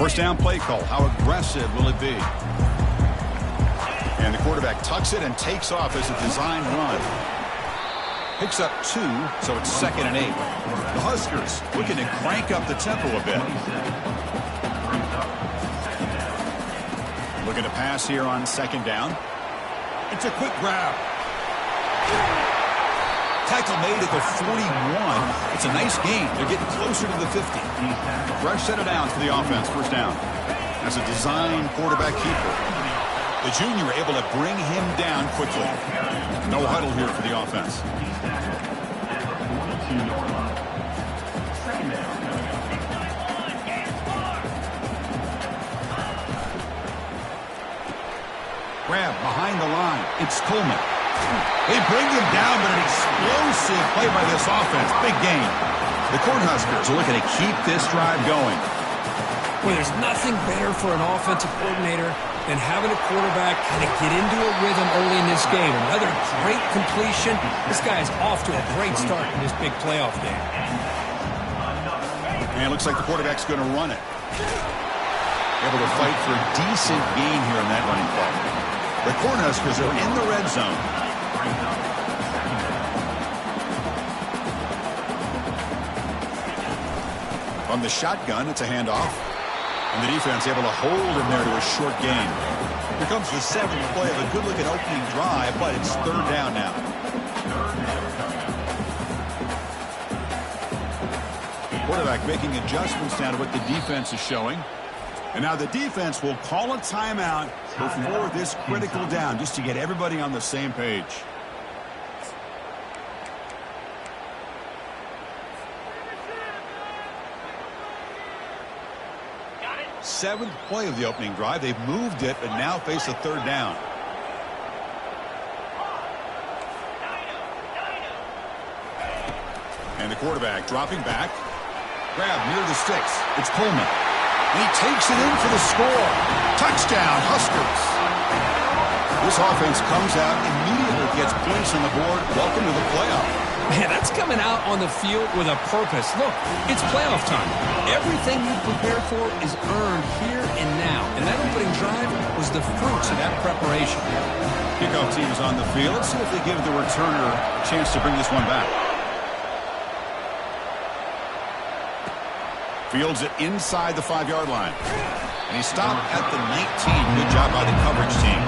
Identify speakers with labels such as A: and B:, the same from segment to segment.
A: First down play call. How aggressive will it be? And the quarterback tucks it and takes off as a design run. Picks up 2, so it's 2nd and 8. The Huskers looking to crank up the tempo a bit. Looking to pass here on 2nd down. It's a quick grab. Tackle made at the 41. It's a nice gain. They're getting closer to the 50. Fresh set of downs for the offense. First down. As a design quarterback keeper. The junior able to bring him down quickly. No huddle here for the offense. Grab behind the line. It's Coleman. They bring him down, but an explosive play by this offense. Big gain. The Cornhuskers are looking to keep this drive going.
B: Well, there's nothing better for an offensive coordinator than having a quarterback kind of get into a rhythm early in this game. Another great completion. This guy is off to a great start in this big playoff game.
A: And it looks like the quarterback's going to run it. Able to fight for a decent gain here in that running play. The Cornhuskers are in the red zone. From the shotgun, it's a handoff. And the defense able to hold him there to a short gain. Here comes the 7th play of a good-looking opening drive, but it's 3rd down now. Quarterback making adjustments now to what the defense is showing. And now the defense will call a timeout before this critical down, just to get everybody on the same page. Seventh play of the opening drive. They've moved it, but now face a 3rd down. And the quarterback dropping back. Grab near the sticks. It's Coleman. And he takes it in for the score. Touchdown, Huskers. This offense comes out, immediately gets points on the board. Welcome to the playoff.
B: Man, that's coming out on the field with a purpose. Look, it's playoff time. Everything you prepare for is earned here and now. And that opening drive was the fruits of that preparation.
A: Kickoff team is on the field. Let's see if they give the returner a chance to bring this one back. Fields it inside the 5-yard line. And he stopped at the 19. Good job by the coverage team.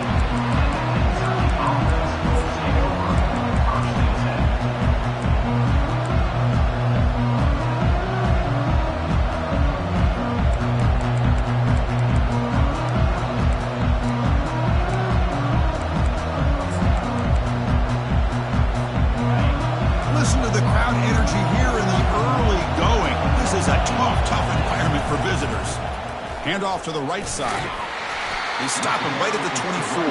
A: Listen to the crowd energy here in the early going. This is a tough environment for visitors. Handoff to the right side. They stop him right at the 24.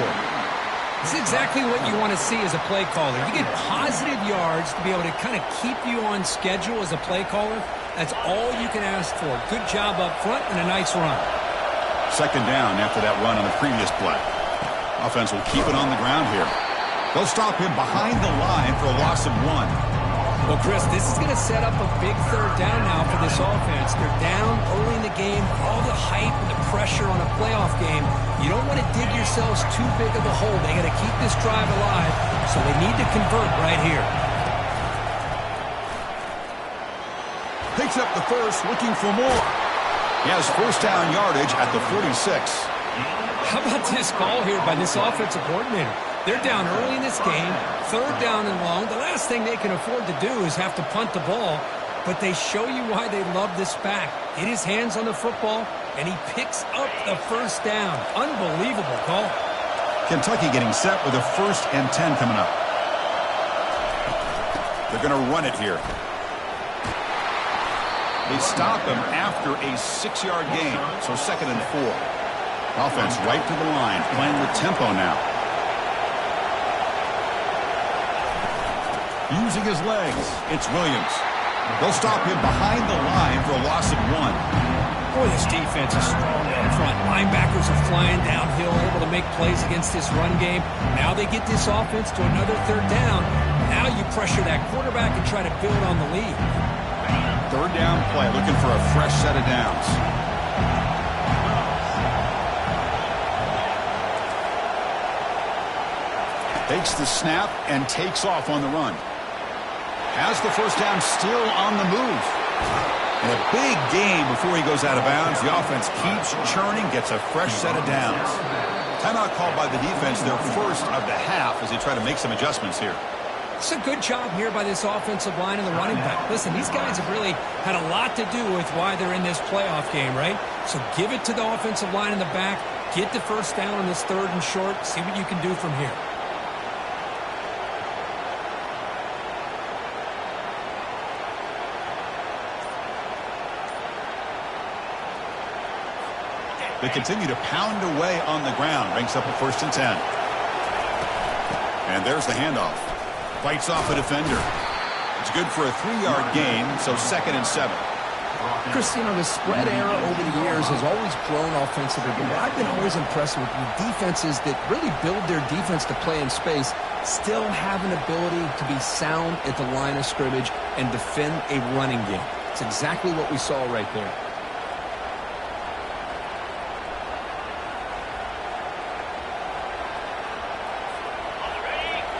B: This is exactly what you want to see as a play caller. You get positive yards to be able to kind of keep you on schedule as a play caller. That's all you can ask for. Good job up front and a nice run.
A: 2nd down after that run on the previous play. Offense will keep it on the ground here. They'll stop him behind the line for a loss of 1.
B: Well, Chris, this is going to set up a big 3rd down now for this offense. They're down early in the game. All the hype and the pressure on a playoff game. You don't want to dig yourselves too big of a hole. They got to keep this drive alive, so they need to convert right here.
A: Picks up the first, looking for more. He has first down yardage at the 46.
B: How about this call here by this offensive coordinator? They're down early in this game, 3rd down and long. The last thing they can afford to do is have to punt the ball, but they show you why they love this back. Get his hands on the football, and he picks up the first down. Unbelievable call.
A: Kentucky getting set with a 1st and 10 coming up. They're going to run it here. They stop him after a 6-yard gain, so 2nd and 4. Offense right to the line, playing with tempo now. Using his legs, it's Williams. They'll stop him behind the line for a loss of 1.
B: Boy, this defense is strong up front. Linebackers are flying downhill, able to make plays against this run game. Now they get this offense to another 3rd down. Now you pressure that quarterback and try to build on the lead.
A: 3rd down play, looking for a fresh set of downs. Takes the snap and takes off on the run. Has the first down, still on the move. And a big gain before he goes out of bounds. The offense keeps churning, gets a fresh set of downs. Timeout called by the defense, their first of the half, as they try to make some adjustments here.
B: It's a good job here by this offensive line and the running back. Listen, these guys have really had a lot to do with why they're in this playoff game, right? So give it to the offensive line in the back. Get the first down on this 3rd and short. See what you can do from here.
A: They continue to pound away on the ground. Ranks up at 1st and 10. And there's the handoff. Fights off a defender. It's good for a 3-yard gain, so 2nd and 7.
C: Chris, you know, the spread era over the years has always grown offensively, but what I've been always impressed with the defenses that really build their defense to play in space still have an ability to be sound at the line of scrimmage and defend a running game. It's exactly what we saw right there.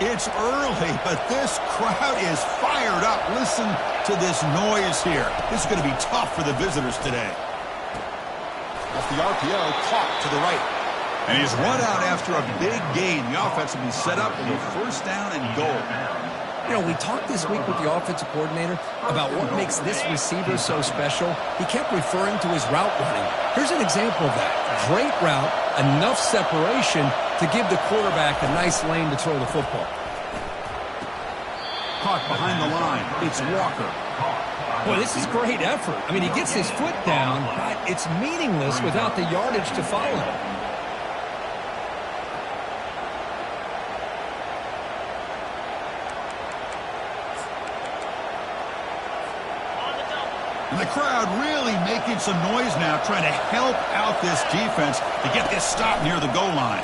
A: It's early, but this crowd is fired up. Listen to this noise here. This is going to be tough for the visitors today. Off the RPO, caught to the right. And he's run out after a big gain. The offense will be set up with a first down and goal.
C: You know, we talked this week with the offensive coordinator about what makes this receiver so special. He kept referring to his route running. Here's an example of that. Great route, enough separation to give the quarterback a nice lane to throw the football.
A: Caught behind the line. It's Walker.
B: Boy, this is great effort. I mean, he gets his foot down, but it's meaningless without the yardage to follow.
A: And the crowd really making some noise now, trying to help out this defense to get this stop near the goal line.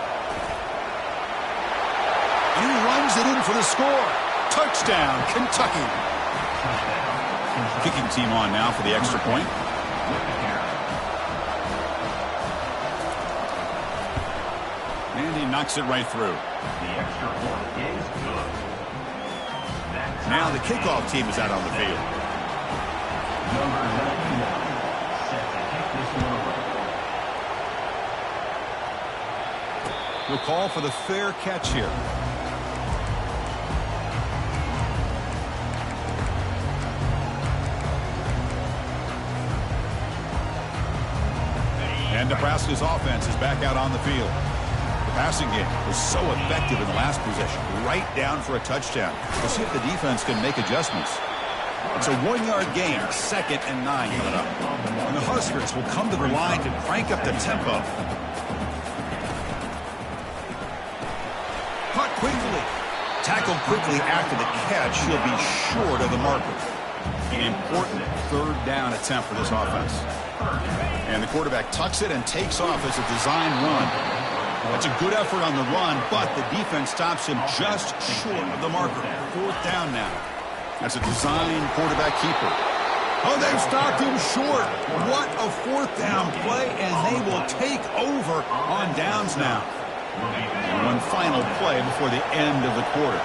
A: And he runs it in for the score. Touchdown, Kentucky. Kicking team on now for the extra point. And he knocks it right through.
D: The extra point is good.
A: Now the kickoff team is out on the field.
D: Number 99 set to kick this one away.
A: We'll call for the fair catch here. And Nebraska's offense is back out on the field. The passing game was so effective in the last possession, right down for a touchdown. We'll see if the defense can make adjustments. It's a 1-yard gain, 2nd and 9 coming up. And the Huskers will come to the line to crank up the tempo. Caught quickly. Tackled quickly after the catch. He'll be short of the marker. An important 3rd down attempt for this offense. And the quarterback tucks it and takes off as a design run. That's a good effort on the run, but the defense stops him just short of the marker. 4th down now. That's a design quarterback keeper. Oh, they've stopped him short. What a 4th down play, and they will take over on downs now. And one final play before the end of the quarter.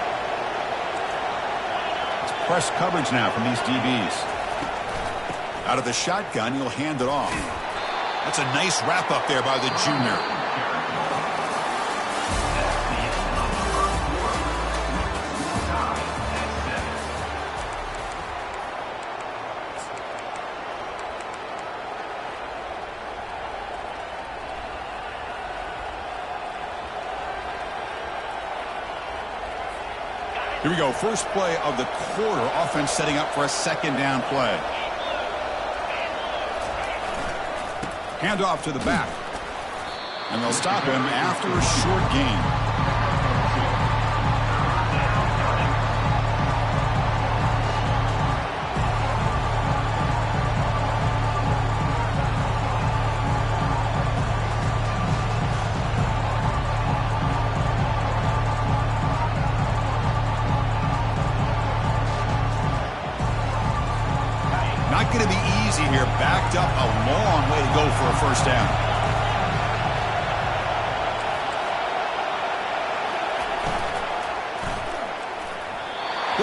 A: It's press coverage now from these DBs. Out of the shotgun, he'll hand it off. That's a nice wrap up there by the junior. Here we go, first play of the quarter. Offense setting up for a 2nd down play. Hand off to the back. And they'll stop him after a short gain. Not going to be easy here. Backed up a long way to go for a first down.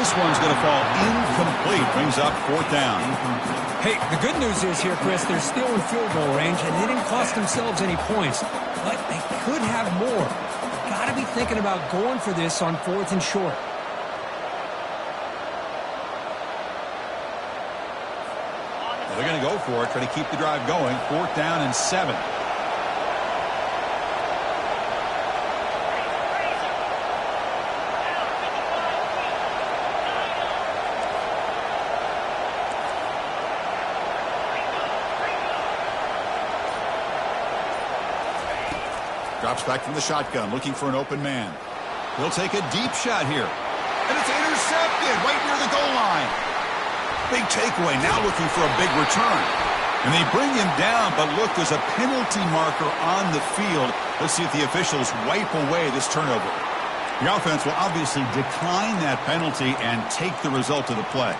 A: This one's going to fall incomplete. Brings up 4th down.
B: Hey, the good news is here, Chris, they're still in field goal range, and they didn't cost themselves any points. But they could have more. Got to be thinking about going for this on 4th and short.
A: Well, they're going to go for it, try to keep the drive going. 4th down and 7. Drops back from the shotgun, looking for an open man. He'll take a deep shot here. And it's intercepted right near the goal line. Big takeaway, now looking for a big return. And they bring him down, but look, there's a penalty marker on the field. Let's see if the officials wipe away this turnover. The offense will obviously decline that penalty and take the result of the play.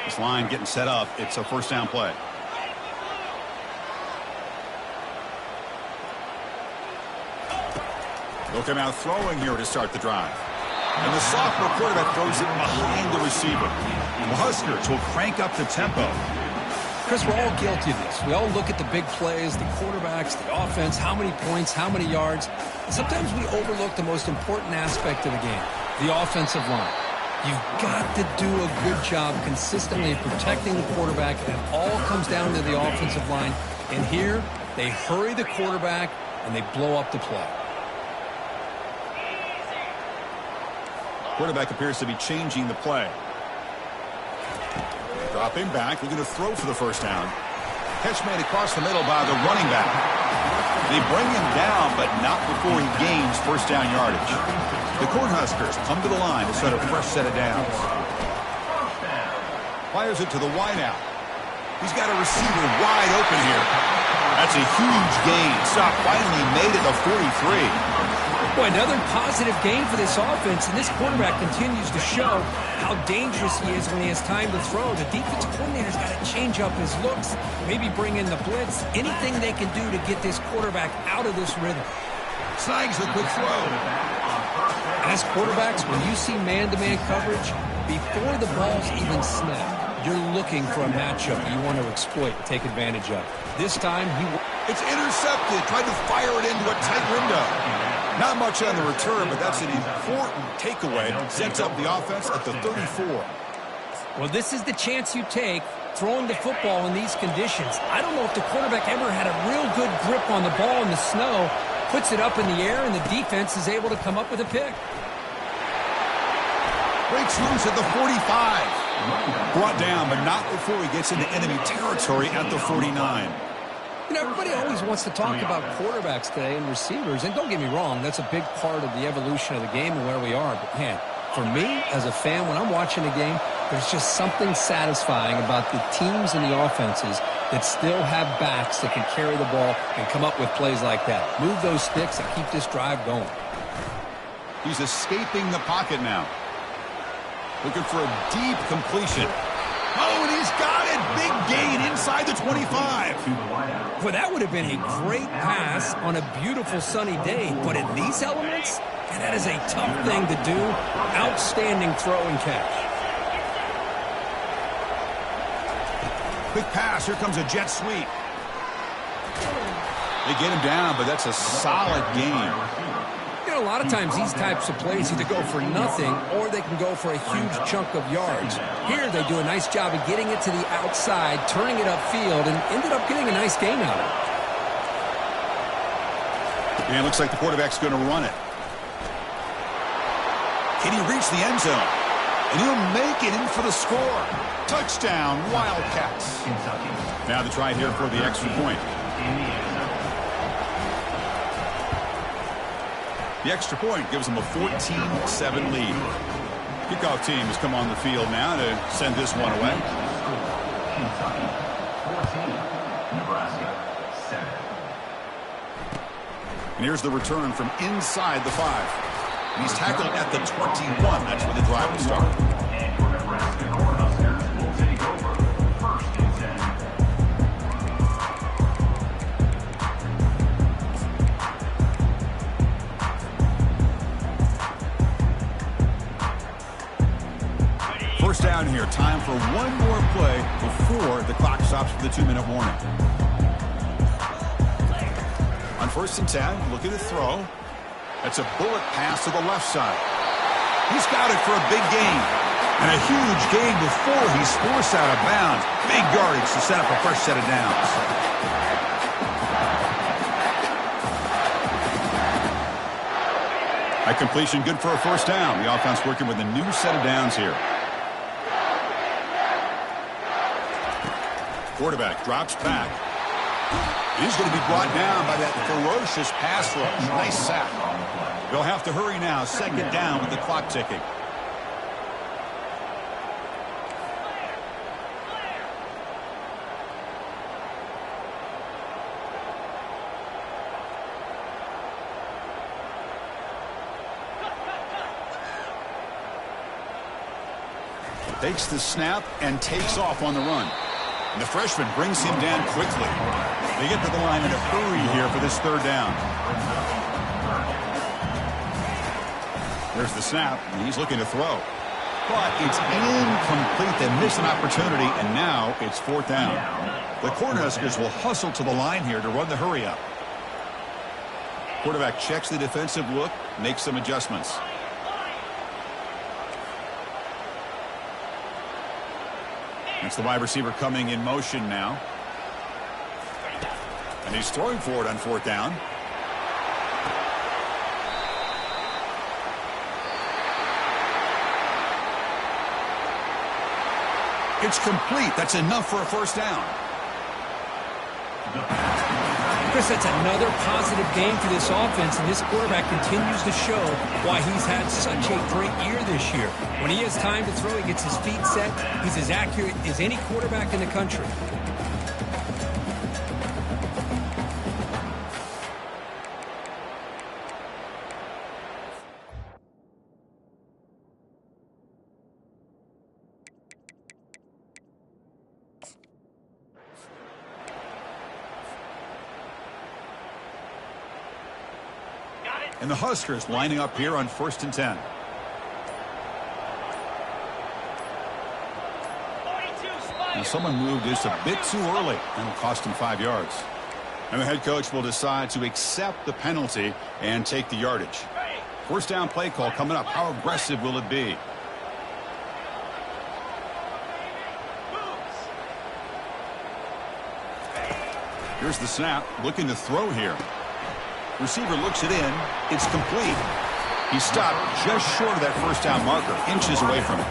A: This line getting set up. It's a 1st down play. They'll come out throwing here to start the drive. And the sophomore quarterback throws it behind the receiver. The Huskers will crank up the tempo.
C: Chris, we're all guilty of this. We all look at the big plays, the quarterbacks, the offense, how many points, how many yards. And sometimes we overlook the most important aspect of the game, the offensive line. You've got to do a good job consistently protecting the quarterback, and it all comes down to the offensive line. And here, they hurry the quarterback, and they blow up the play.
A: Quarterback appears to be changing the play. Dropping back, looking to throw for the 1st down. Catch made across the middle by the running back. They bring him down, but not before he gains 1st down yardage. The Cornhuskers come to the line to set a fresh set of downs. Fires it to the wideout. He's got a receiver wide open here. That's a huge gain. Stop finally made at the 43.
B: Boy, another positive gain for this offense, and this quarterback continues to show how dangerous he is when he has time to throw. The defensive coordinator's got to change up his looks, maybe bring in the blitz, anything they can do to get this quarterback out of this rhythm.
A: Snags the quick throw.
B: As quarterbacks, when you see man-to-man coverage, before the ball's even snapped, you're looking for a matchup you want to exploit and take advantage of. This time,
A: it's intercepted. Tried to fire it into a tight window. Not much on the return, but that's an important takeaway. Sets up the offense at the 34.
B: Well, this is the chance you take throwing the football in these conditions. I don't know if the quarterback ever had a real good grip on the ball in the snow, puts it up in the air, and the defense is able to come up with a pick.
A: Breaks loose at the 45. Brought down, but not before he gets into enemy territory at the 49.
C: You know, everybody always wants to talk about quarterbacks today and receivers, and don't get me wrong, that's a big part of the evolution of the game and where we are. But, man, for me, as a fan, when I'm watching a game, there's just something satisfying about the teams and the offenses that still have backs that can carry the ball and come up with plays like that. Move those sticks and keep this drive going.
A: He's escaping the pocket now. Looking for a deep completion. Oh, and he's got it. Big gain inside the 25.
B: Well, that would have been a great pass on a beautiful sunny day. But in these elements, and that is a tough thing to do. Outstanding throw and catch.
A: Quick pass. Here comes a jet sweep. They get him down, but that's a solid game.
B: You know, a lot of times these types of plays either go for nothing or they can go for a huge chunk of yards. Here they do a nice job of getting it to the outside, turning it upfield, and ended up getting a nice gain out of it.
A: And it looks like the quarterback's going to run it. Can he reach the end zone? And he'll make it in for the score. Touchdown, Wildcats. Now the try here for the extra point. The extra point gives them a 14-7 lead. Kickoff team has come on the field now to send this one away.
D: Kentucky 14, Nebraska 7.
A: And here's the return from inside the 5. And he's tackled at the 21. That's where the drive will start.
D: And for Nebraska Cornhuskers will take over 1st and 10.
A: First down here. Time for one more play before the clock stops for the 2-minute warning. On 1st and 10, looking to throw. That's a bullet pass to the left side. He's got it for a big gain. And a huge gain before he's forced out of bounds. Big yardage to set up a fresh set of downs. That completion good for a first down. The offense working with a new set of downs here. Quarterback drops back. He's going to be brought down by that ferocious pass rush. Nice sack. They'll have to hurry now. 2nd down with the clock ticking. Takes the snap and takes off on the run. And the freshman brings him down quickly. They get to the line in a hurry here for this 3rd down. There's the snap, and he's looking to throw. But it's incomplete. They miss an opportunity, and now it's 4th down. The Cornhuskers will hustle to the line here to run the hurry up. Quarterback checks the defensive look, makes some adjustments. It's the wide receiver coming in motion now. And he's throwing for it on 4th down. It's complete. That's enough for a first down.
B: Chris, that's another positive game for this offense, and this quarterback continues to show why he's had such a great year this year. When he has time to throw, he gets his feet set. He's as accurate as any quarterback in the country.
A: And the Huskers lining up here on 1st and 10. And someone moved just a bit too early, and it'll cost him 5 yards. And the head coach will decide to accept the penalty and take the yardage. First down play call coming up. How aggressive will it be? Here's the snap. Looking to throw here. Receiver looks it in. It's complete. He stopped just short of that first down marker, inches away from it.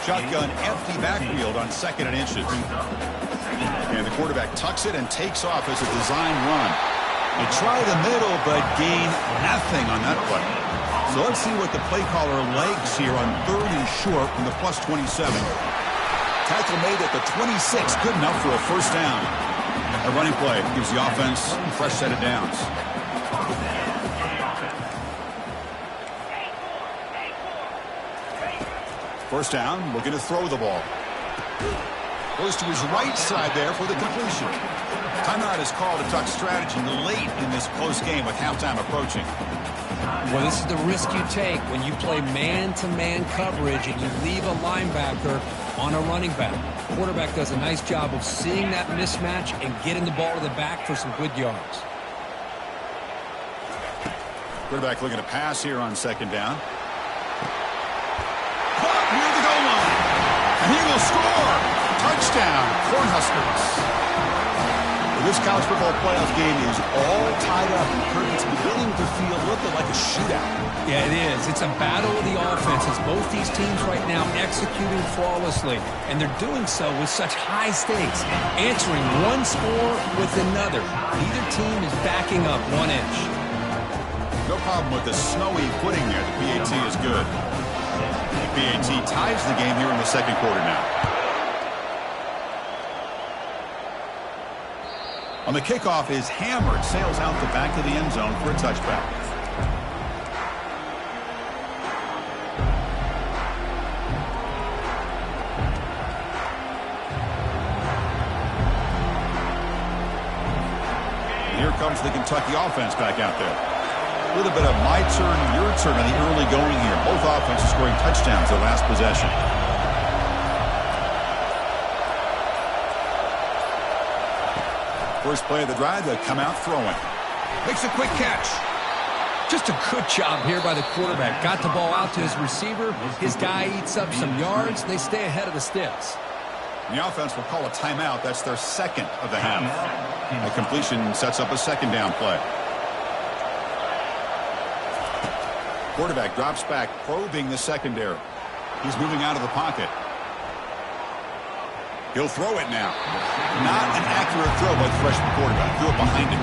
A: Shotgun empty backfield on 2nd and inches. And the quarterback tucks it and takes off as a design run. They try the middle, but gain nothing on that play. So let's see what the play caller likes here on 3rd and short from the +27. Tackle made at the 26. Good enough for a first down. A running play gives the offense a fresh set of downs. First down, looking to throw the ball. Goes to his right side there for the completion. Timeout is called to talk strategy late in this close game with halftime approaching.
B: Well, this is the risk you take when you play man-to-man coverage and you leave a linebacker on a running back. The quarterback does a nice job of seeing that mismatch and getting the ball to the back for some good yards.
A: Quarterback looking to pass here on 2nd down. Caught near the goal line. And he will score. Touchdown, Cornhuskers. Well, this college football playoff game is all tied up. It's beginning to feel a little bit like a shootout.
B: Yeah, it is. It's a battle of the offenses. Both these teams right now executing flawlessly, and they're doing so with such high stakes, answering one score with another. Neither team is backing up 1 inch.
A: No problem with the snowy footing there. The PAT is good. The PAT ties the game here in the 2nd quarter now. On the kickoff is hammered, sails out the back of the end zone for a touchback. And here comes the Kentucky offense back out there. A little bit of my turn, your turn in the early going here. Both offenses scoring touchdowns their last possession. First play of the drive, they'll come out throwing. Makes a quick catch.
C: Just a good job here by the quarterback. Got the ball out to his receiver. His guy eats up some yards. They stay ahead of the sticks.
A: The offense will call a timeout. That's their second of the half. A completion sets up a second down play. Quarterback drops back, probing the secondary. He's moving out of the pocket. He'll throw it now. Not an accurate throw by the freshman quarterback. Threw it behind him.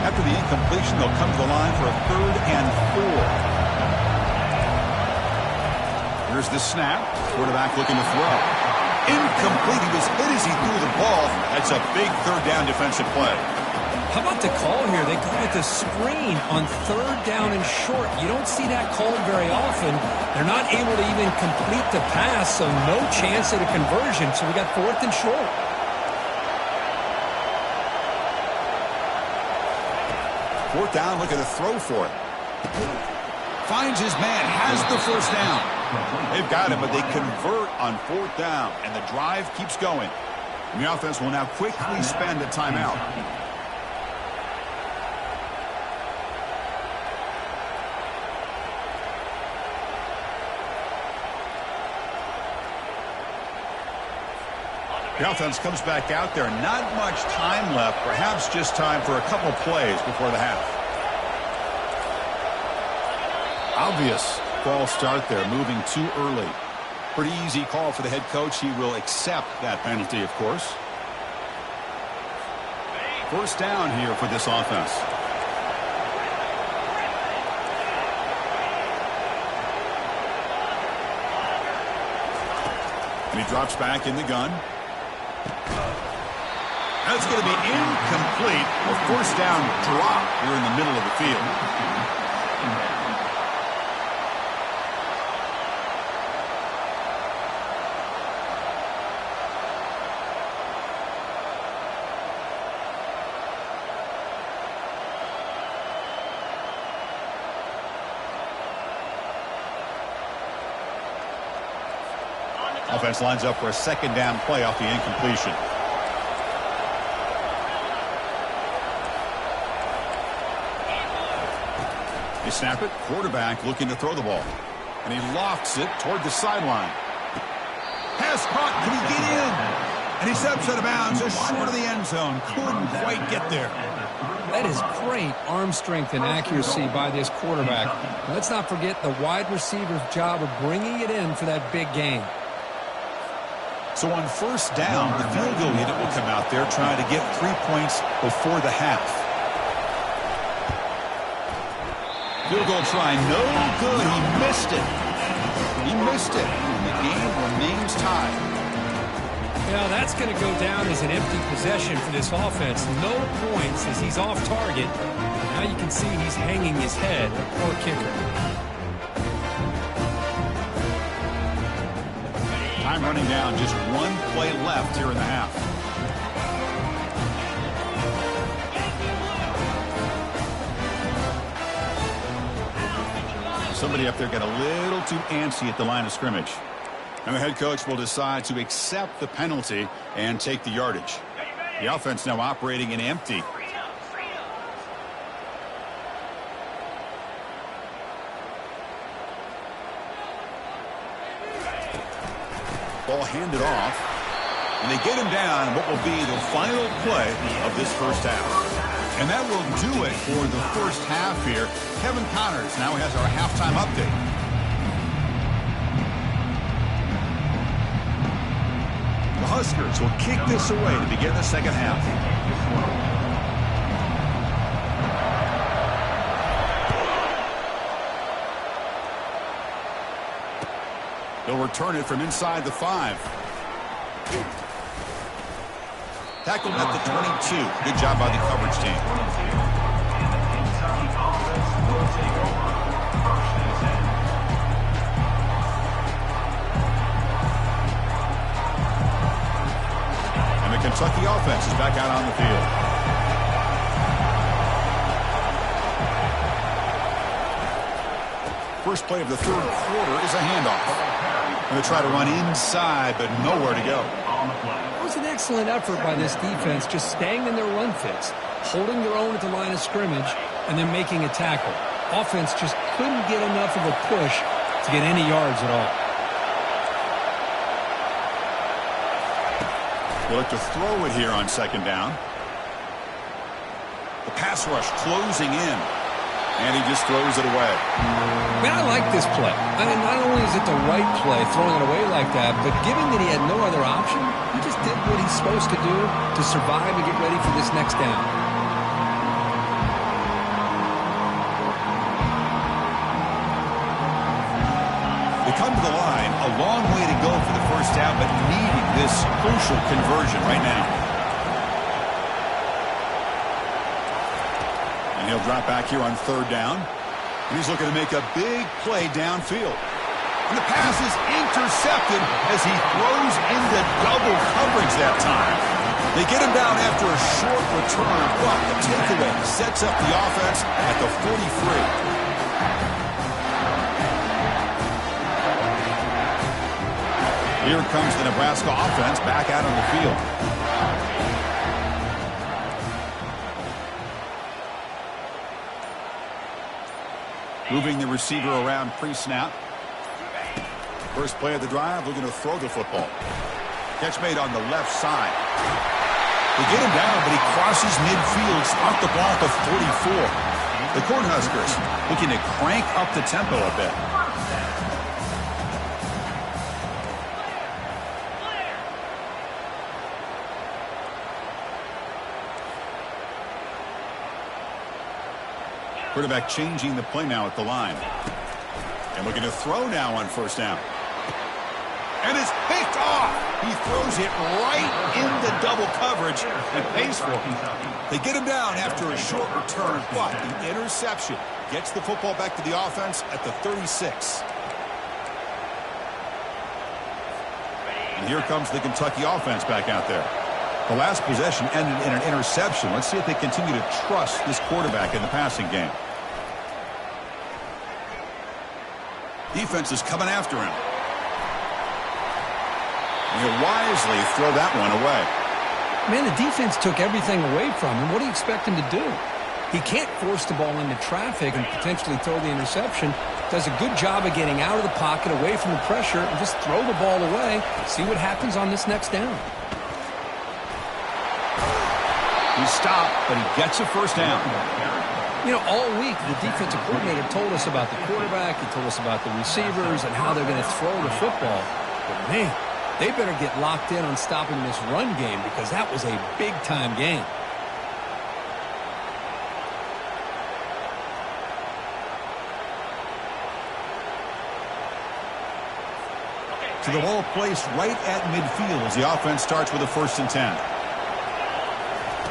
A: After the incompletion, they'll come to the line for a 3rd and 4. Here's the snap. Quarterback looking to throw. Incomplete. He was hit as he threw the ball. That's a big 3rd down defensive play.
B: How about the call here? They call it the screen on 3rd down and short. You don't see that called very often. They're not able to even complete the pass, so no chance at a conversion. So we got 4th and short.
A: Fourth down, looking to throw for it. Finds his man, has the first down. They've got him, but they convert on 4th down, and the drive keeps going. And the offense will now quickly spend a timeout. The offense comes back out there. Not much time left. Perhaps just time for a couple plays before the half. Obvious false start there, moving too early. Pretty easy call for the head coach. He will accept that penalty, of course. First down here for this offense. And he drops back in the gun. That's going to be incomplete. A first down drop here in the middle of the field. Offense lines up for a second down play off the incompletion. They snap it. Quarterback looking to throw the ball. And he lofts it toward the sideline. Pass caught. Can he get in? And he steps out of bounds just short of the end zone. Couldn't quite get there.
C: That is great arm strength and accuracy by this quarterback. Let's not forget the wide receiver's job of bringing it in for that big gain.
A: So on first down, the field goal unit will come out there trying to get 3 points before the half. Field goal try, no good. He missed it. He missed it. And the game remains tied.
B: Yeah, that's going to go down as an empty possession for this offense. No points as he's off target. Now you can see he's hanging his head. Poor kicker.
A: Time running down, just one play left here in the half. Somebody up there got a little too antsy at the line of scrimmage. And the head coach will decide to accept the penalty and take the yardage. The offense now operating in empty. Ball handed off, and they get him down in what will be the final play of this first half. And that will do it for the first half here. Kevin Connors now has our halftime update. The Huskers will kick this away to begin the second half. They'll return it from inside the 5. Tackled at the 22. Good job by the coverage team. And the Kentucky offense is back out on the field. First play of the third quarter is a handoff. Going to try to run inside, but nowhere to go.
B: It was an excellent effort by this defense, just staying in their run fits, holding their own at the line of scrimmage, and then making a tackle. Offense just couldn't get enough of a push to get any yards at all.
A: We'll look to throw it here on second down. The pass rush closing in. And he just throws it away.
B: Man, I like this play. I mean, not only is it the right play, throwing it away like that, but given that he had no other option, he just did what he's supposed to do to survive and get ready for this next down.
A: They come to the line, a long way to go for the first down, but needing this crucial conversion right now. And he'll drop back here on third down. And he's looking to make a big play downfield. And the pass is intercepted as he throws into double coverage that time. They get him down after a short return, but the takeaway sets up the offense at the 43. Here comes the Nebraska offense back out on the field. Moving the receiver around pre-snap. First play of the drive, looking to throw the football. Catch made on the left side. They get him down, but he crosses midfield, off the block of 44. The Cornhuskers looking to crank up the tempo a bit. Quarterback changing the play now at the line. And looking to throw now on first down. And it's picked off. He throws it right into double coverage and pays for it. They get him down after a short return, but the interception gets the football back to the offense at the 36. And here comes the Kentucky offense back out there. The last possession ended in an interception. Let's see if they continue to trust this quarterback in the passing game. Defense is coming after him. And he'll wisely throw that one away.
B: Man, the defense took everything away from him. What do you expect him to do? He can't force the ball into traffic and potentially throw the interception. Does a good job of getting out of the pocket, away from the pressure, and just throw the ball away. See what happens on this next down.
A: He stopped, but he gets a first down.
B: You know, all week, the defensive coordinator told us about the quarterback. He told us about the receivers and how they're going to throw the football. But, man, they better get locked in on stopping this run game because that was a big-time game.
A: To the ball placed right at midfield as the offense starts with a 1st and 10.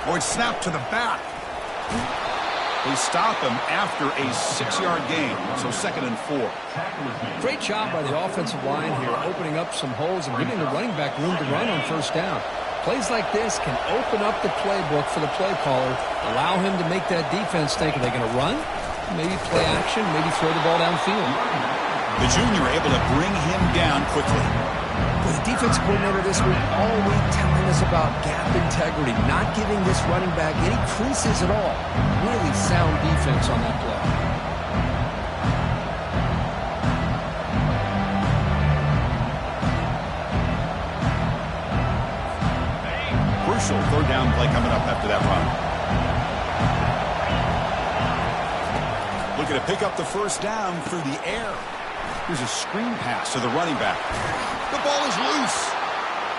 A: Oh, it's snapped to the back. They stop him after a 6-yard gain, so 2nd and 4.
B: Great job by the offensive line here, opening up some holes and giving the running back room to run on first down. Plays like this can open up the playbook for the play caller, allow him to make that defense think, are they going to run? Maybe play action, maybe throw the ball downfield.
A: The junior able to bring him down quickly.
B: With the defensive coordinator this week, all week telling us about gap integrity, not giving this running back any creases at all. Really sound defense on that play.
A: Crucial 3rd down play coming up after that run. Looking to pick up the first down through the air. Here's a screen pass to the running back. The ball is loose.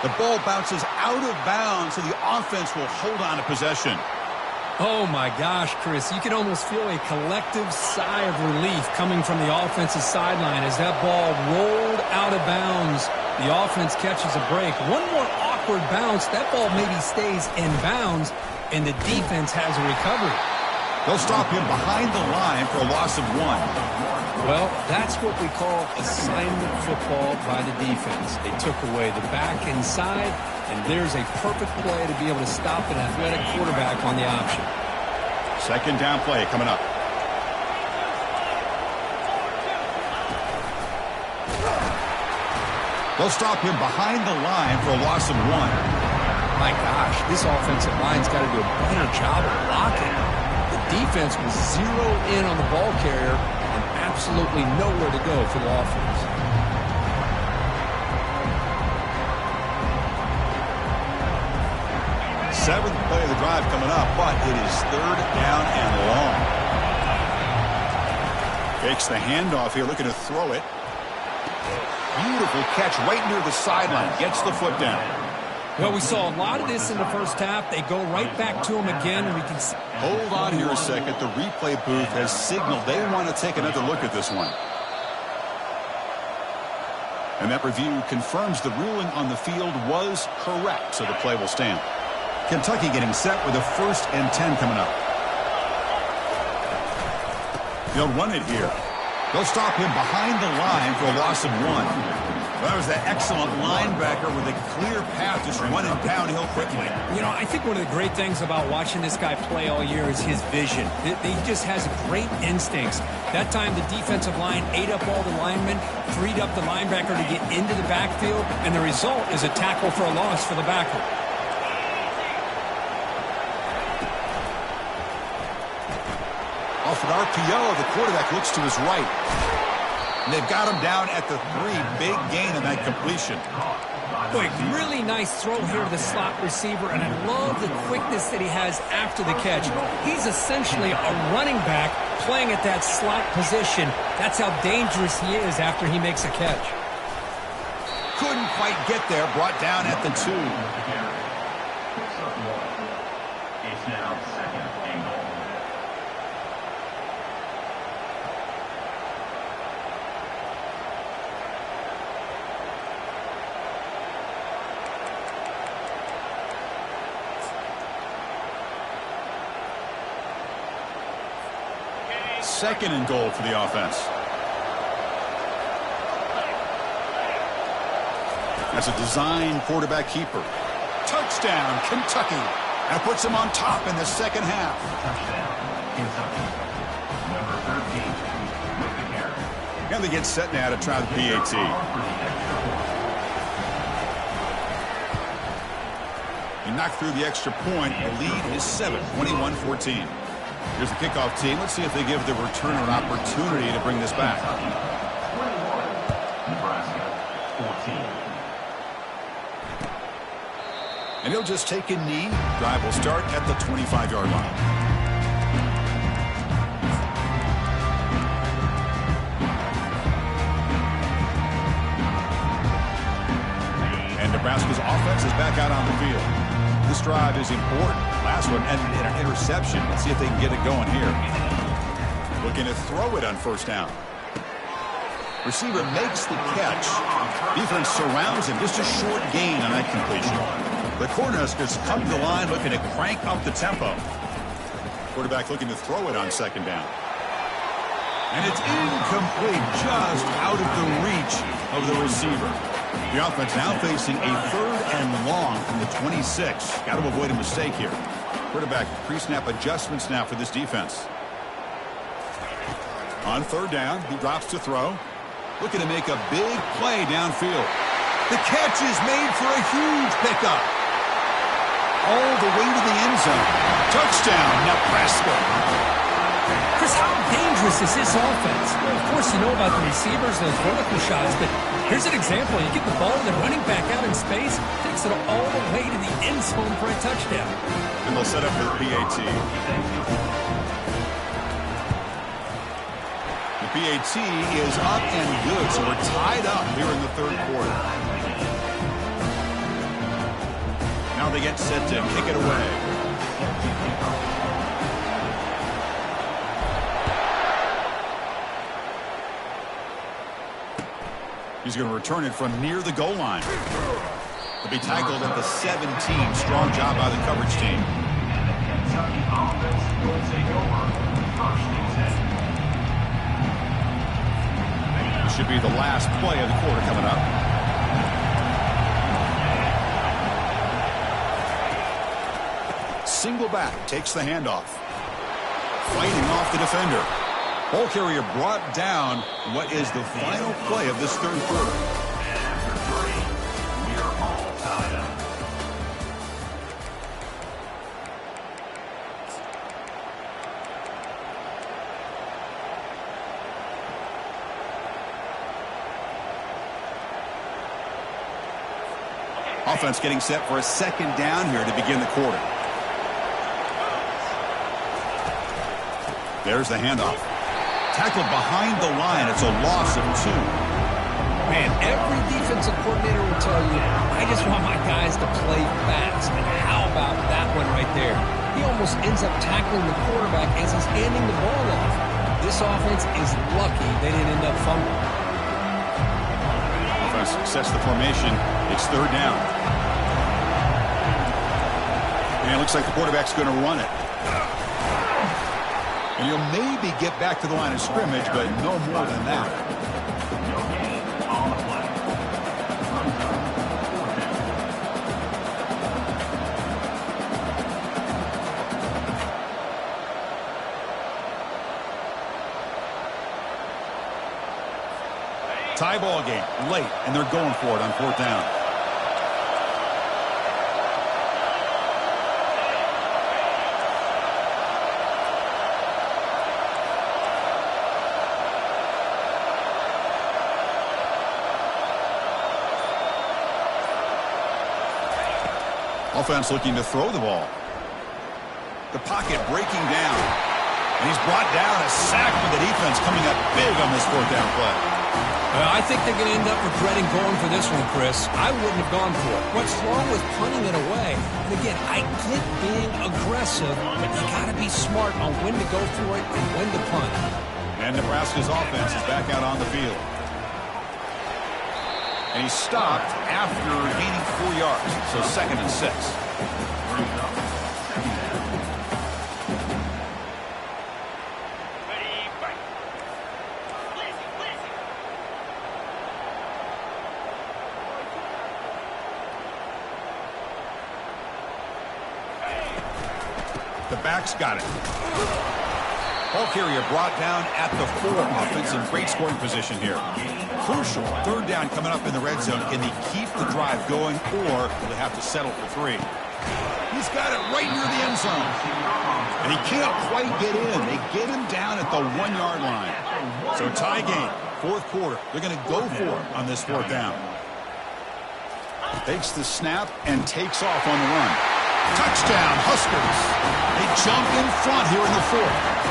A: The ball bounces out of bounds, so the offense will hold on to possession.
B: Oh, my gosh, Chris. You can almost feel a collective sigh of relief coming from the offensive sideline as that ball rolled out of bounds. The offense catches a break. One more awkward bounce. That ball maybe stays in bounds, and the defense has a recovery.
A: They'll stop him behind the line for a loss of 1.
B: Well, that's what we call assignment football by the defense. They took away the back inside, and there's a perfect play to be able to stop an athletic quarterback on the option.
A: 2nd down play coming up. They'll stop him behind the line for a loss of 1.
C: My gosh, this offensive line's got to do a better job of blocking. The defense was zero in on the ball carrier and absolutely nowhere to go for the offense.
A: Seventh play of the drive coming up, but it is 3rd down and long. Takes the handoff here, looking to throw it. Beautiful catch right near the sideline. Gets the foot down.
B: Well, we saw a lot of this in the first half. They go right back to him again, and we can see.
A: Hold on here a second. The replay booth has signaled they want to take another look at this one. And that review confirms the ruling on the field was correct, so the play will stand. Kentucky getting set with a 1st and 10 coming up. They'll run it here. They'll stop him behind the line for a loss of 1. That was the excellent linebacker with a clear path just running downhill quickly.
B: You know, I think one of the great things about watching this guy play all year is his vision. He just has great instincts. That time the defensive line ate up all the linemen, freed up the linebacker to get into the backfield, and the result is a tackle for a loss for the backer.
A: Off an RPO, the quarterback looks to his right. And they've got him down at the 3. Big gain in that completion.
B: Boy, really nice throw here to the slot receiver, and I love the quickness that he has after the catch. He's essentially a running back playing at that slot position. That's how dangerous he is after he makes a catch.
A: Couldn't quite get there, brought down at the 2.
D: It's now 2nd and goal.
A: Second and goal for the offense. That's a design quarterback keeper. Touchdown, Kentucky. That puts them on top in the second half.
D: Touchdown, Kentucky. Number 13 with the carry.
A: And they get set now to try the PAT. He knocked through the extra point. The lead is 7, 21-14. Here's the kickoff team. Let's see if they give the returner an opportunity to bring this back.
D: 21, Nebraska, 14.
A: And he'll just take a knee. Drive will start at the 25-yard line. And Nebraska's offense is back out on the field. This drive is important. Last one ended in an interception. Let's see if they can get it going here. Looking to throw it on 1st down. Receiver makes the catch. Defense surrounds him. Just a short gain on that completion. The Cornhuskers come to the line looking to crank up the tempo. Quarterback looking to throw it on 2nd down. And it's incomplete, just out of the reach of the receiver. The offense now facing a 3rd and long from the 26. Got to avoid a mistake here. Quarterback pre-snap adjustments now for this defense. On 3rd down, he drops to throw. Looking to make a big play downfield. The catch is made for a huge pickup. All the way to the end zone. Touchdown, Nebraska.
B: Chris, how dangerous is this offense? Well, of course, you know about the receivers, those vertical shots, but here's an example. You get the ball, the running back out in space, takes it all the way to the end zone for a touchdown.
A: And they'll set up for the PAT. The PAT is up and good, so we're tied up here in the 3rd quarter. Now they get set to kick it away. He's going to return it from near the goal line. He'll be tackled at the 17. Strong job by the coverage team.
D: And the Kentucky offense will take over 1st and 10.
A: This should be the last play of the quarter coming up. Single back takes the handoff. Fighting off the defender. Ball carrier brought down. What is the final play of this 3rd quarter?
D: And after 3,
A: Offense getting set for a second down here to begin the quarter. There's the handoff. Tackled behind the line. It's a loss of 2.
B: Man, every defensive coordinator will tell you, I just want my guys to play fast. And how about that one right there? He almost ends up tackling the quarterback as he's handing the ball off. This offense is lucky they didn't end up fumbling.
A: Offense sets the formation. It's 3rd down. And it looks like the quarterback's going to run it. And you'll maybe get back to the line of scrimmage, but no more than that. Tie ball game late, and they're going for it on 4th down. Offense looking to throw the ball. The pocket breaking down. And he's brought down. A sack for the defense coming up big on this 4th down play.
B: I think they're going to end up regretting going for this one, Chris. I wouldn't have gone for it. What's wrong with punting it away? And again, I get being aggressive, but you got to be smart on when to go for it and when to punt.
A: And Nebraska's offense is back out on the field. And he stopped after gaining 4 yards, so 2nd and 6. The back's got it. Ball carrier brought down at the 4. Offense in great scoring position here. Crucial 3rd down coming up in the red zone. Can they keep the drive going, or will they have to settle for 3? He's got it right near the end zone. And he can't quite get in. They get him down at the 1-yard line. So tie game, 4th quarter. They're going to go for it on this 4th down. Takes the snap and takes off on the run. Touchdown, Huskers. They jump in front here in the 4th.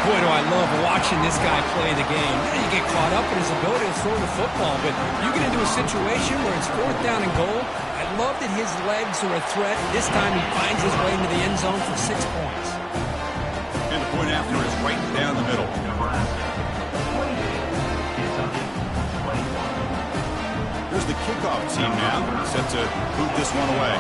B: Boy, do I love watching this guy play the game. You get caught up in his ability to throw the football, but you get into a situation where it's 4th down and goal. I love that his legs are a threat. This time he finds his way into the end zone for 6 points.
A: And the point after is right down the middle. Here's the kickoff team now, set to boot this one away.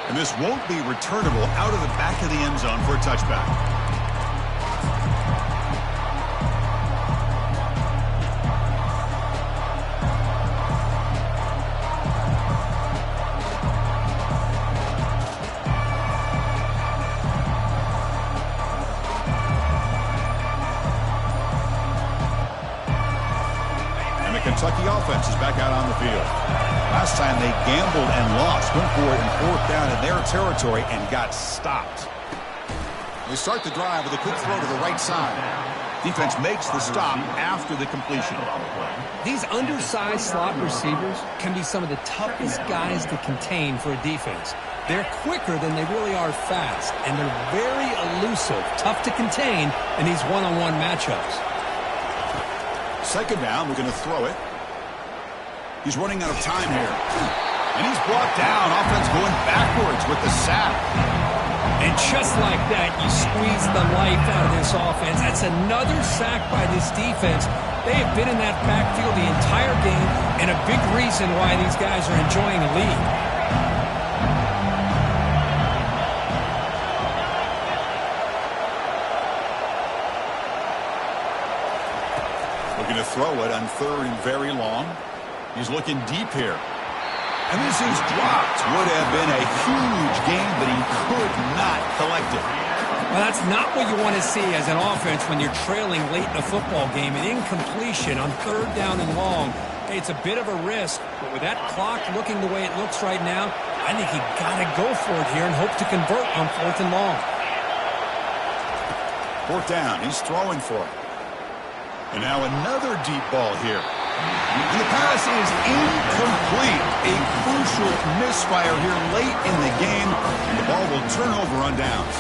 A: And this won't be returnable out of the back of the end zone for a touchback. And the Kentucky offense is back out on the field. Last time they gambled and lost. Went for it in 4th down in their territory and got stopped. They start the drive with a quick throw to the right side. Defense makes the stop after the completion.
B: These undersized slot receivers can be some of the toughest guys to contain for a defense. They're quicker than they really are fast, and they're very elusive, tough to contain in these one-on-one matchups.
A: 2nd down, we're going to throw it. He's running out of time here. And he's brought down. Offense going backwards with the sack.
B: And just like that, you squeeze the life out of this offense. That's another sack by this defense. They have been in that backfield the entire game, and a big reason why these guys are enjoying the lead.
A: Looking to throw it on 3rd and very long. He's looking deep here. And this is dropped. Would have been a huge gain, but he could not collect it.
B: Well, that's not what you want to see as an offense when you're trailing late in a football game. An incompletion on 3rd down and long. Hey, it's a bit of a risk, but with that clock looking the way it looks right now, I think you got to go for it here and hope to convert on 4th and long.
A: 4th down. He's throwing for it. And now another deep ball here. And the pass is incomplete. A crucial misfire here late in the game. And the ball will turn over on downs.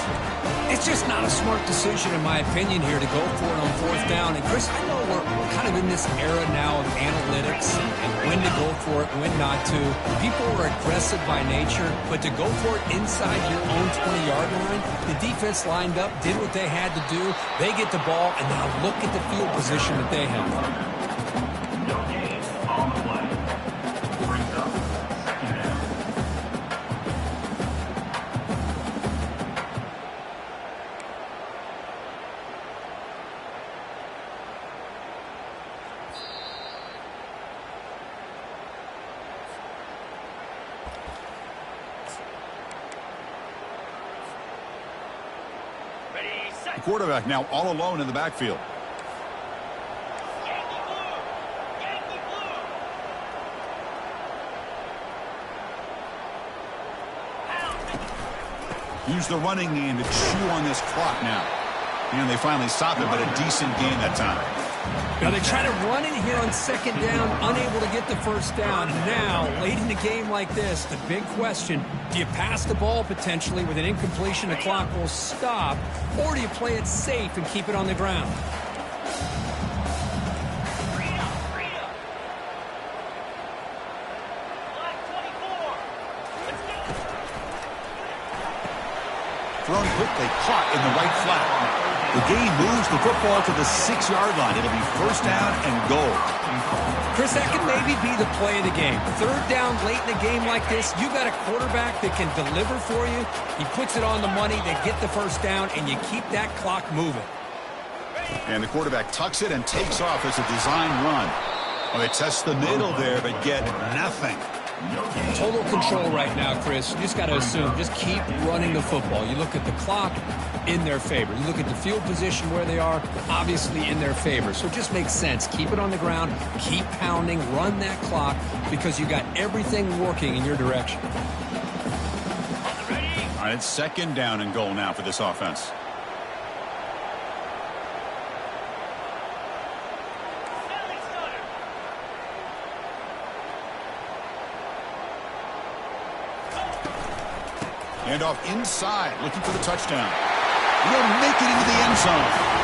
B: It's just not a smart decision, in my opinion, here to go for it on fourth down. And, Chris, I know we're kind of in this era now of analytics and when to go for it, when not to. People are aggressive by nature, but to go for it inside your own 20-yard line, the defense lined up, did what they had to do. They get the ball, and now look at the field position that they have.
D: No gain on the play. Brings up second down.
A: The quarterback now all alone in the backfield. Use the running game to chew on this clock now. And they finally stop it, but a decent gain that time.
B: Now they try to run it here on second down, unable to get the first down. Now, late in a game like this, the big question, do you pass the ball potentially with an incompletion, the clock will stop, or do you play it safe and keep it on the ground?
A: Thrown quickly, caught in the right flat. The game moves the football to the 6-yard line. It'll be first down and goal.
B: Chris, that could maybe be the play of the game. Third down late in a game like this, you got a quarterback that can deliver for you. He puts it on the money, they get the first down, and you keep that clock moving.
A: And the quarterback tucks it and takes off as a design run. Well, they test the middle there, but get nothing.
B: Total control right now, Chris. You just got to assume, just keep running the football. You look at the clock, in their favor. You look at the field position where they are, obviously in their favor. So it just makes sense. Keep it on the ground, keep pounding, run that clock, because you got everything working in your direction.
A: All right, it's second down and goal now for this offense. Hand off inside, looking for the touchdown. He'll make it into the end zone.